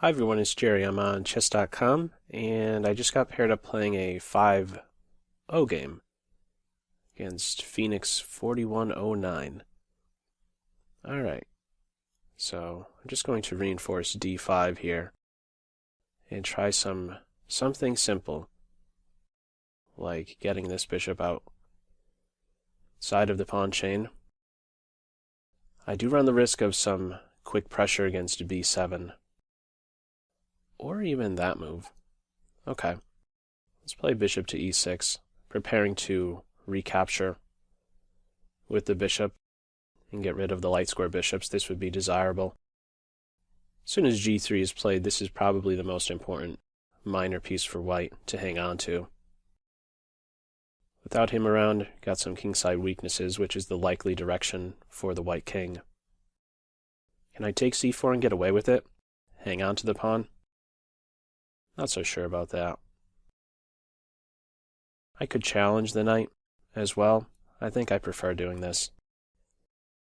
Hi everyone, it's Jerry. I'm on chess.com and I just got paired up playing a 5-0 game against Phoenix 4109. Alright, so I'm just going to reinforce d5 here and try something simple like getting this bishop outside of the pawn chain. I do run the risk of some quick pressure against b7. Or even that move. Okay, let's play bishop to e6, preparing to recapture with the bishop and get rid of the light square bishops. This would be desirable. As soon as g3 is played, this is probably the most important minor piece for white to hang on to. Without him around, got some kingside weaknesses, which is the likely direction for the white king. Can I take c4 and get away with it? Hang on to the pawn? Not so sure about that. I could challenge the knight as well. I think I prefer doing this.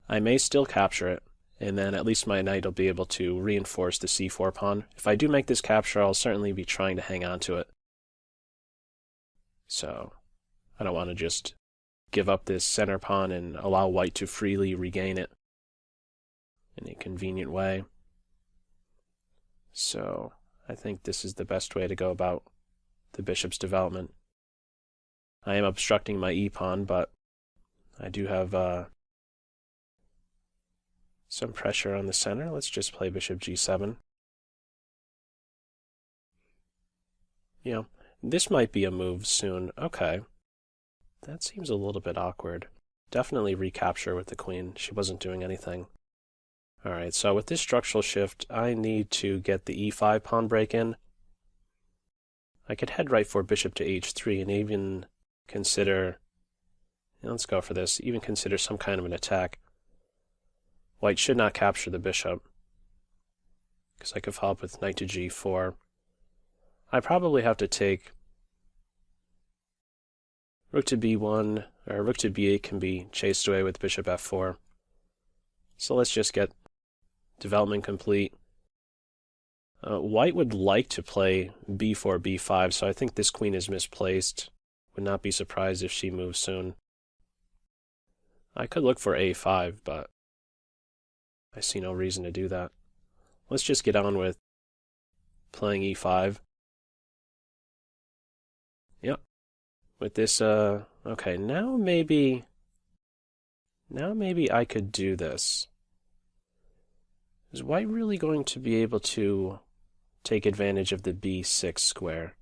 I may still capture it, and then at least my knight will be able to reinforce the c4 pawn. If I do make this capture, I'll certainly be trying to hang on to it. So, I don't want to just give up this center pawn and allow white to freely regain it in a convenient way. So, I think this is the best way to go about the bishop's development. I am obstructing my e-pawn, but I do have some pressure on the center. Let's just play bishop g7. This might be a move soon. Okay. That seems a little bit awkward. Definitely recapture with the queen. She wasn't doing anything. Alright, so with this structural shift, I need to get the e5 pawn break in. I could head right for bishop to h3 and even consider, let's go for this, even consider some kind of an attack. White should not capture the bishop, because I could follow up with knight to g4. I probably have to take rook to b1, or rook to b8 can be chased away with bishop f4. So let's just get development complete. White would like to play b4, b5, so I think this queen is misplaced. Would not be surprised if she moves soon. I could look for a5, but I see no reason to do that. Let's just get on with playing e5. Yep. With this, okay, now maybe I could do this. Is white really going to be able to take advantage of the b6 square?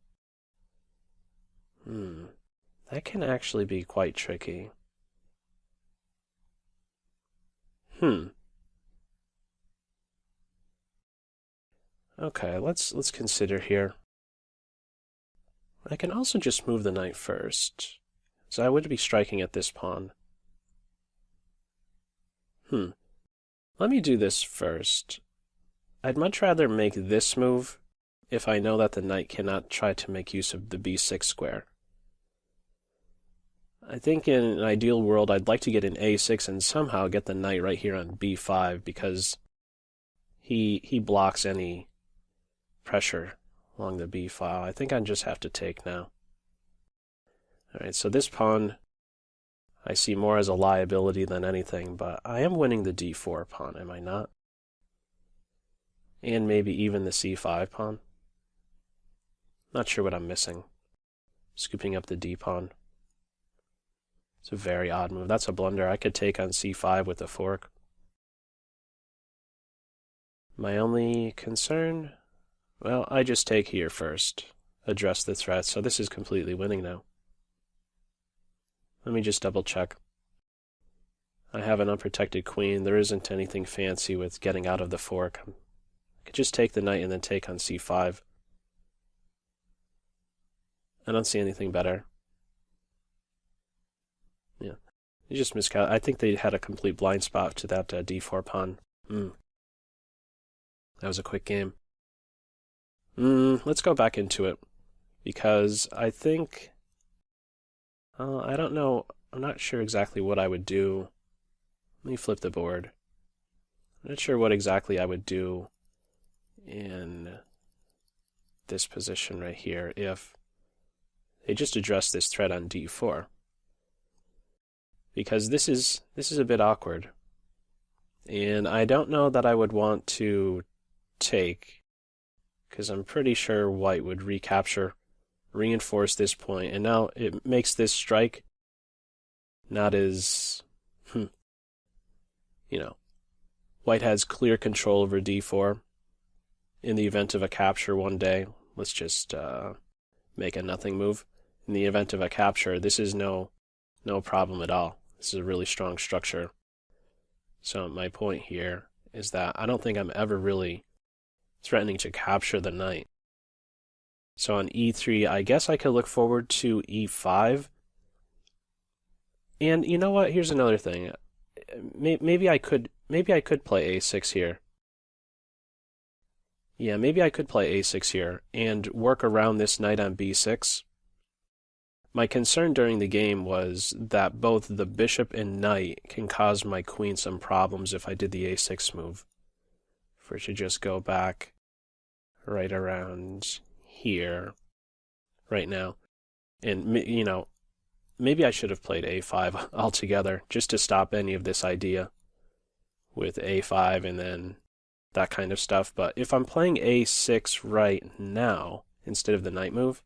That can actually be quite tricky. Okay, let's consider here. I can also just move the knight first, so I would be striking at this pawn. Let me do this first. I'd much rather make this move if I know that the knight cannot try to make use of the b6 square. I think in an ideal world I'd like to get an a6 and somehow get the knight right here on b5 because he blocks any pressure along the b file. I think I just have to take now. Alright, so this pawn I see more as a liability than anything, but I am winning the d4 pawn, am I not? And maybe even the c5 pawn. Not sure what I'm missing. Scooping up the d pawn. It's a very odd move. That's a blunder. I could take on c5 with a fork. My only concern? Well, I just take here first. Address the threat, so this is completely winning now. Let me just double check. I have an unprotected queen. There isn't anything fancy with getting out of the fork. I could just take the knight and then take on c5. I don't see anything better. Yeah. You just miscalculated. I think they had a complete blind spot to that d4 pawn. That was a quick game. Let's go back into it. Because I think... I don't know. I'm not sure exactly what I would do. Let me flip the board. I'm not sure what exactly I would do in this position right here if they just address this threat on d4. Because this is a bit awkward. And I don't know that I would want to take, because I'm pretty sure white would recapture, reinforce this point, and now it makes this strike not as, white has clear control over d4. In the event of a capture one day, let's just make a nothing move. In the event of a capture, this is no problem at all. This is a really strong structure. So my point here is that I don't think I'm ever really threatening to capture the knight. So on e3, I guess I could look forward to e5. And you know what? Here's another thing. Maybe I could play a6 here. Yeah, maybe I could play a6 here and work around this knight on b6. My concern during the game was that both the bishop and knight can cause my queen some problems if I did the a6 move. For it to just go back right around here right now. And, maybe I should have played a5 altogether just to stop any of this idea with a5 and then that kind of stuff. But if I'm playing a6 right now instead of the knight move,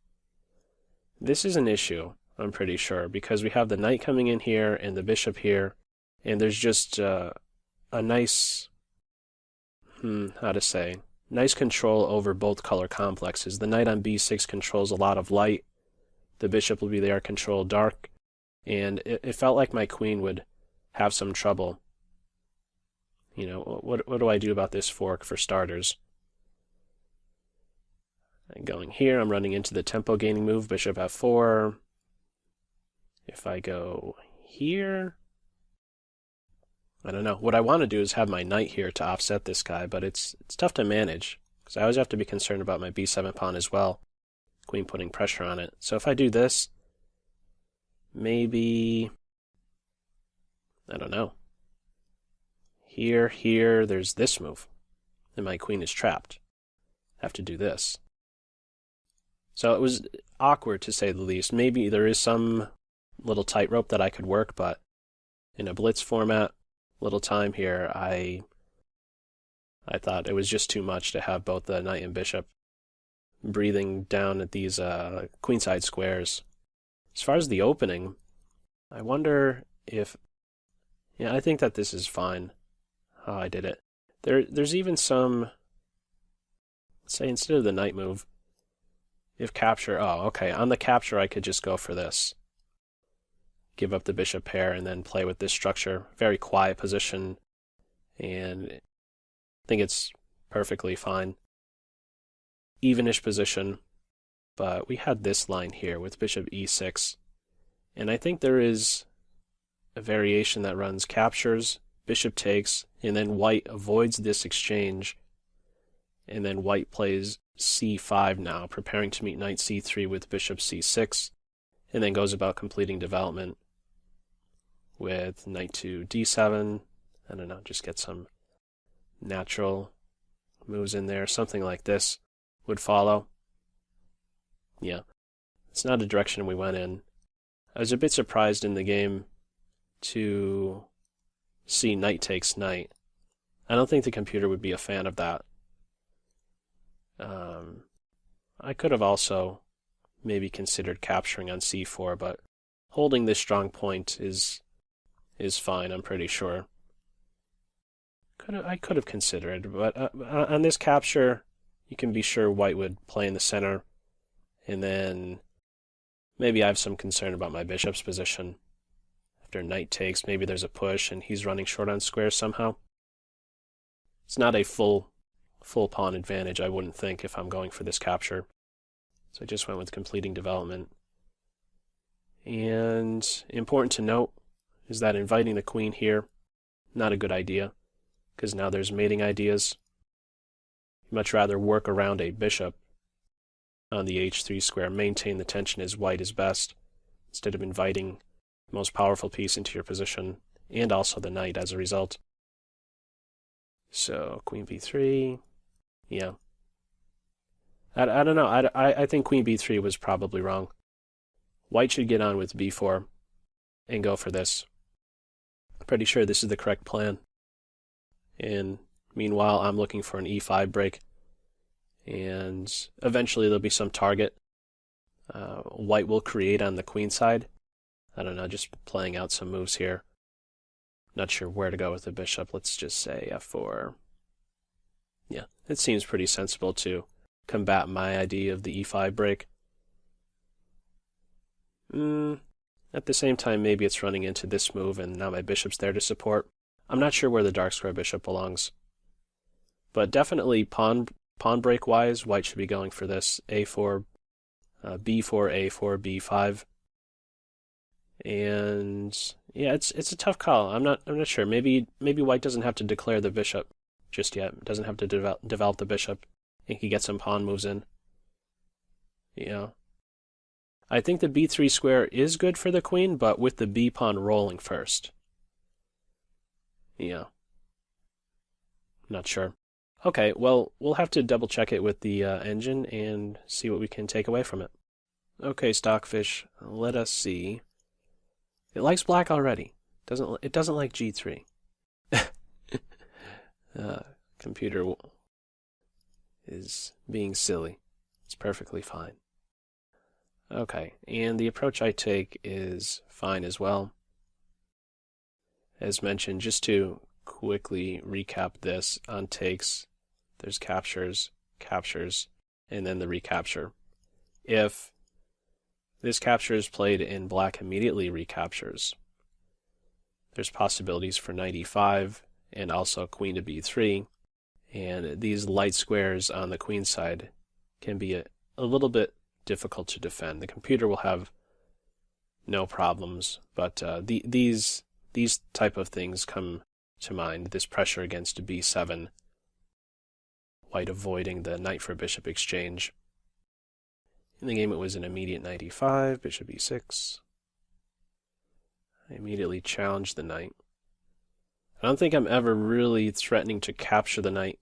this is an issue, I'm pretty sure, because we have the knight coming in here and the bishop here, and there's just a nice, nice control over both color complexes. The knight on b6 controls a lot of light, the bishop will be there, control dark, and it felt like my queen would have some trouble. What do I do about this fork for starters? And going here, I'm running into the tempo gaining move, bishop f4. If I go here, I don't know. What I want to do is have my knight here to offset this guy, but it's tough to manage, because I always have to be concerned about my b7 pawn as well, queen putting pressure on it. So if I do this, maybe, I don't know. Here, there's this move, and my queen is trapped. I have to do this. So it was awkward, to say the least. Maybe there is some little tightrope that I could work, but in a Blitz format, little time here, I thought it was just too much to have both the knight and bishop breathing down at these queenside squares. As far as the opening, I wonder if... Yeah, I think that this is fine, how I did it. There's even some... Let's say instead of the knight move, if capture, on the capture I could just go for this. Give up the bishop pair and then play with this structure. Very quiet position, and I think it's perfectly fine. Evenish position, but we had this line here with bishop e6, and I think there is a variation that runs captures, bishop takes, and then white avoids this exchange, and then white plays c5 now, preparing to meet knight c3 with bishop c6, and then goes about completing development with knight to d7. I don't know, just get some natural moves in there. Something like this would follow. Yeah, it's not a direction we went in. I was a bit surprised in the game to see knight takes knight. I don't think the computer would be a fan of that. I could have also maybe considered capturing on c4, but holding this strong point is fine, I'm pretty sure. I could have considered, but on this capture, you can be sure white would play in the center, and then maybe I have some concern about my bishop's position. After knight takes, maybe there's a push, and he's running short on squares somehow. It's not a full pawn advantage, I wouldn't think, if I'm going for this capture. So I just went with completing development. And important to note is that inviting the queen here, not a good idea, because now there's mating ideas. You'd much rather work around a bishop on the h3 square, maintain the tension as white is best, instead of inviting the most powerful piece into your position, and also the knight as a result. So queen b3, yeah. I don't know. I think queen b3 was probably wrong. White should get on with b4 and go for this. I'm pretty sure this is the correct plan. And meanwhile, I'm looking for an e5 break. And eventually there'll be some target. White will create on the queen side. I don't know, just playing out some moves here. Not sure where to go with the bishop. Let's just say f4. Yeah, it seems pretty sensible to combat my idea of the e5 break. At the same time, maybe it's running into this move and now my bishop's there to support. I'm not sure where the dark square bishop belongs. But definitely pawn break wise, white should be going for this. a4, b4, a4, b5. And yeah, it's a tough call. I'm not sure. Maybe white doesn't have to declare the bishop just yet. Doesn't have to develop the bishop. He can get some pawn moves in. Yeah. I think the b3 square is good for the queen, but with the b pawn rolling first. Yeah. Not sure. Okay, well, we'll have to double check it with the engine and see what we can take away from it. Okay, Stockfish, let us see. It likes black already. It doesn't like g3. Computer is being silly. It's perfectly fine. Okay, and the approach I take is fine as well. As mentioned, just to quickly recap this, on takes, there's captures, and then the recapture. If this capture is played and black immediately recaptures, there's possibilities for knight e5 and also queen to b3, and these light squares on the queen side can be a little bit difficult to defend. The computer will have no problems, but these type of things come to mind. This pressure against b7, white avoiding the knight for bishop exchange. In the game it was an immediate knight e5, bishop e6. I immediately challenged the knight. I don't think I'm ever really threatening to capture the knight,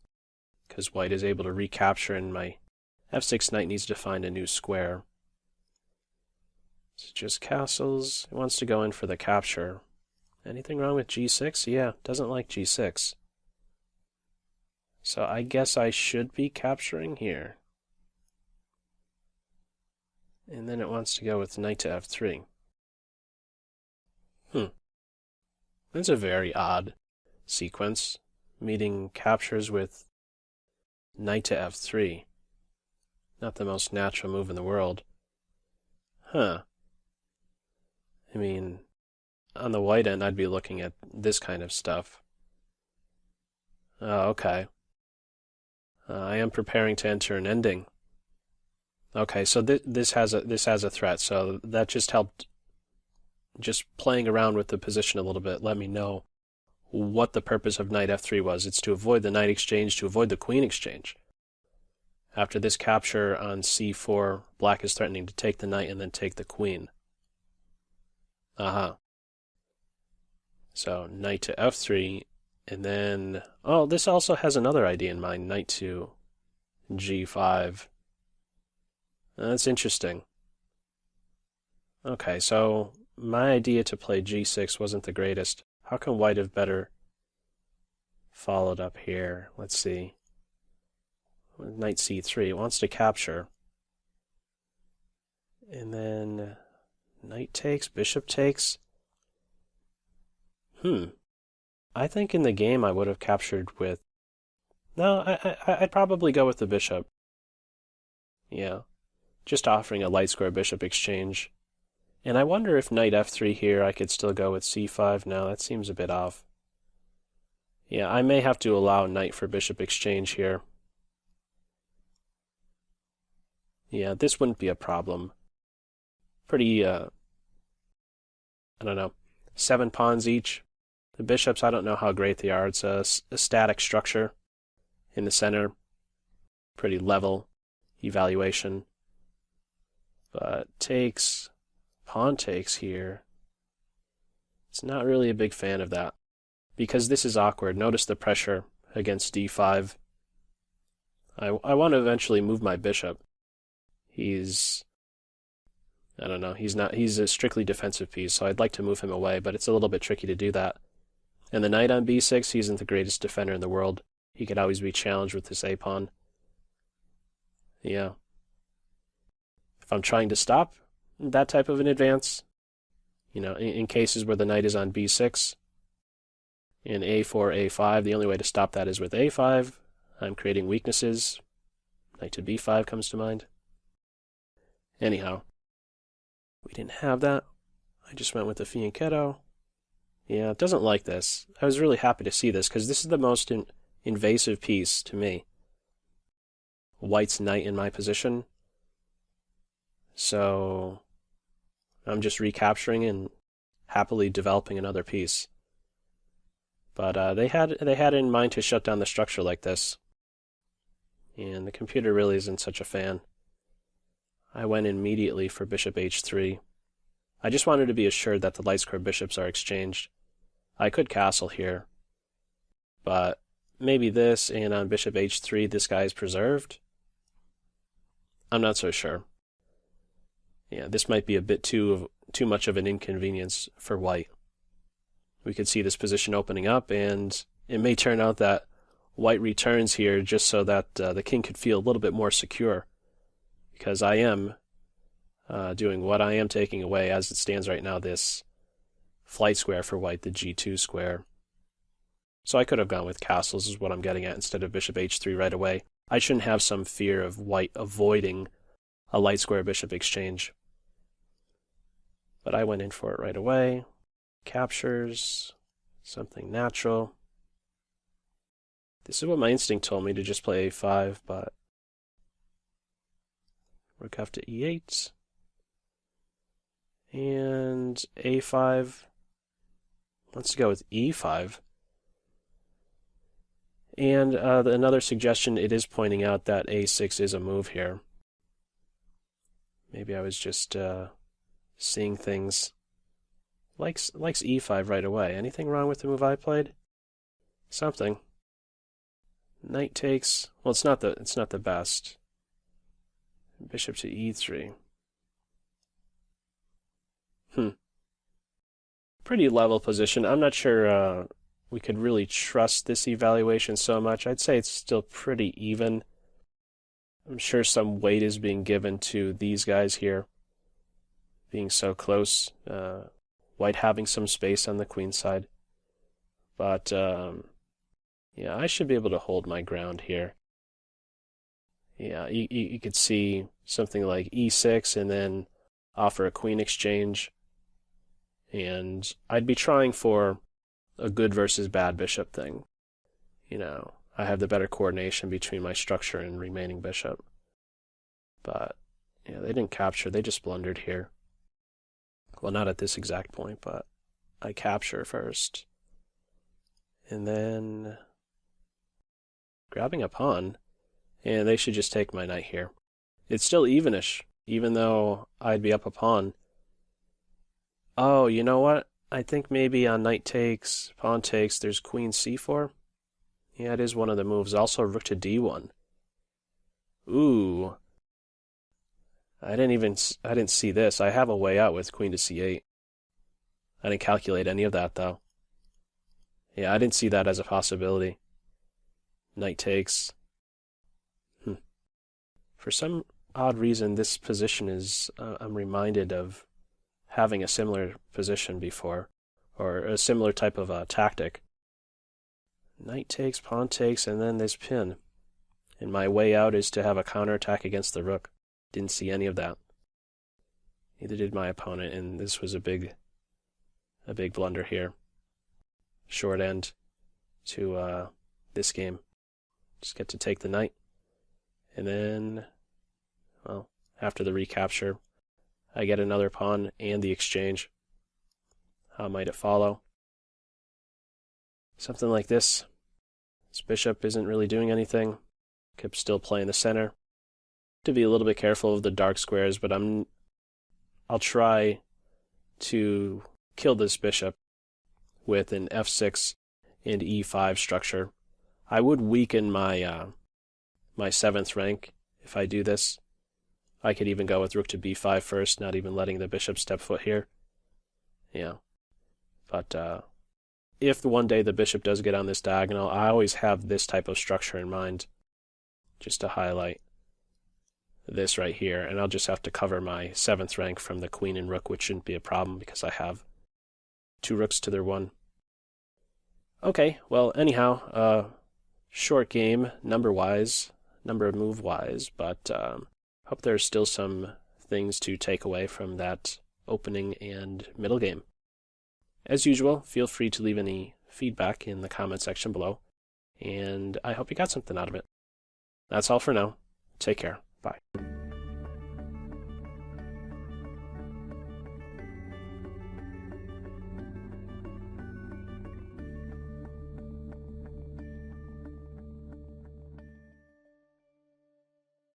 because white is able to recapture and my f6 knight needs to find a new square. It's just castles. It wants to go in for the capture. Anything wrong with g6? Yeah, doesn't like g6. So I guess I should be capturing here. And then it wants to go with knight to f3. That's a very odd sequence, meeting captures with knight to f3. Not the most natural move in the world. I mean, on the white end, I'd be looking at this kind of stuff. Oh, okay. I am preparing to enter an ending. Okay, so this has a threat. So that just helped. Just playing around with the position a little bit, let me know what the purpose of knight f3 was. It's to avoid the knight exchange, to avoid the queen exchange. After this capture on c4, black is threatening to take the knight and then take the queen. So knight to f3, and then, oh, this also has another idea in mind, knight to g5. That's interesting. Okay, so my idea to play g6 wasn't the greatest. How can white have better followed up here? Let's see. Knight c3, it wants to capture. And then knight takes, bishop takes. I think in the game I would have captured with... No, I'd probably go with the bishop. Yeah, just offering a light square bishop exchange. And I wonder if knight f3 here I could still go with c5. No, that seems a bit off. Yeah, I may have to allow knight for bishop exchange here. Yeah, this wouldn't be a problem. Pretty, I don't know, 7 pawns each. The bishops, I don't know how great they are. It's a static structure in the center. Pretty level evaluation. But takes, pawn takes here. It's not really a big fan of that. Because this is awkward. Notice the pressure against d5. I want to eventually move my bishop. He's, I don't know, he's a strictly defensive piece, so I'd like to move him away, but it's a little bit tricky to do that. And the knight on b6, he isn't the greatest defender in the world. He could always be challenged with this a-pawn. Yeah. If I'm trying to stop that type of an advance, you know, in cases where the knight is on b6, in a4, a5, the only way to stop that is with a5. I'm creating weaknesses. Knight to b5 comes to mind. Anyhow, we didn't have that. I just went with the fianchetto. Yeah, it doesn't like this. I was really happy to see this because this is the most invasive piece to me. White's knight in my position. So I'm just recapturing and happily developing another piece. But they had in mind to shut down the structure like this. And the computer really isn't such a fan. I went immediately for bishop h3. I just wanted to be assured that the light square bishops are exchanged. I could castle here, but maybe this, and on bishop h3 this guy is preserved? I'm not so sure. Yeah, this might be a bit too much of an inconvenience for white. We could see this position opening up, and it may turn out that white returns here just so that the king could feel a little bit more secure, because I am doing what I am taking away as it stands right now, this flight square for white, the g2 square. So I could have gone with castles is what I'm getting at instead of bishop h3 right away. I shouldn't have some fear of white avoiding a light square bishop exchange. But I went in for it right away. Captures, something natural. This is what my instinct told me, to just play a5, but rook f to e8. And a5. Let's go with e5. And another suggestion, it is pointing out that a6 is a move here. Maybe I was just seeing things. Likes e5 right away. Anything wrong with the move I played? Something. Knight takes. Well, it's not the best. Bishop to e3. Pretty level position. I'm not sure we could really trust this evaluation so much. I'd say it's still pretty even. I'm sure some weight is being given to these guys here being so close. White having some space on the queen side. But yeah, I should be able to hold my ground here. Yeah, you could see something like e6 and then offer a queen exchange. And I'd be trying for a good versus bad bishop thing. You know, I have the better coordination between my structure and remaining bishop. But yeah, they didn't capture, they just blundered here. Well, not at this exact point, but I capture first. And then grabbing a pawn, and they should just take my knight here. It's still evenish, even though I'd be up a pawn. Oh, you know what? I think maybe on knight takes, pawn takes, there's queen c4. Yeah, it is one of the moves. Also rook to d1. Ooh. I didn't see this. I have a way out with queen to c8. I didn't calculate any of that, though. Yeah, I didn't see that as a possibility. Knight takes. For some odd reason, this position is, I'm reminded of having a similar position before, or a similar type of tactic. Knight takes, pawn takes, and then this pin. And my way out is to have a counterattack against the rook. Didn't see any of that. Neither did my opponent, and this was a big blunder here. Short end to this game. Just get to take the knight. And then, well, after the recapture, I get another pawn and the exchange. How might it follow? Something like this. This bishop isn't really doing anything. Could still play in the center. To be a little bit careful of the dark squares, but I'll try to kill this bishop with an f6 and e5 structure. I would weaken my my 7th rank if I do this. I could even go with rook to b5 first, not even letting the bishop step foot here. Yeah. But if one day the bishop does get on this diagonal, I always have this type of structure in mind, just to highlight this right here, and I'll just have to cover my 7th rank from the queen and rook, which shouldn't be a problem because I have 2 rooks to their 1. Okay, well, anyhow, short game, number-wise, number of move-wise, but hope there's still some things to take away from that opening and middle game. As usual, feel free to leave any feedback in the comment section below, and I hope you got something out of it. That's all for now. Take care. Bye.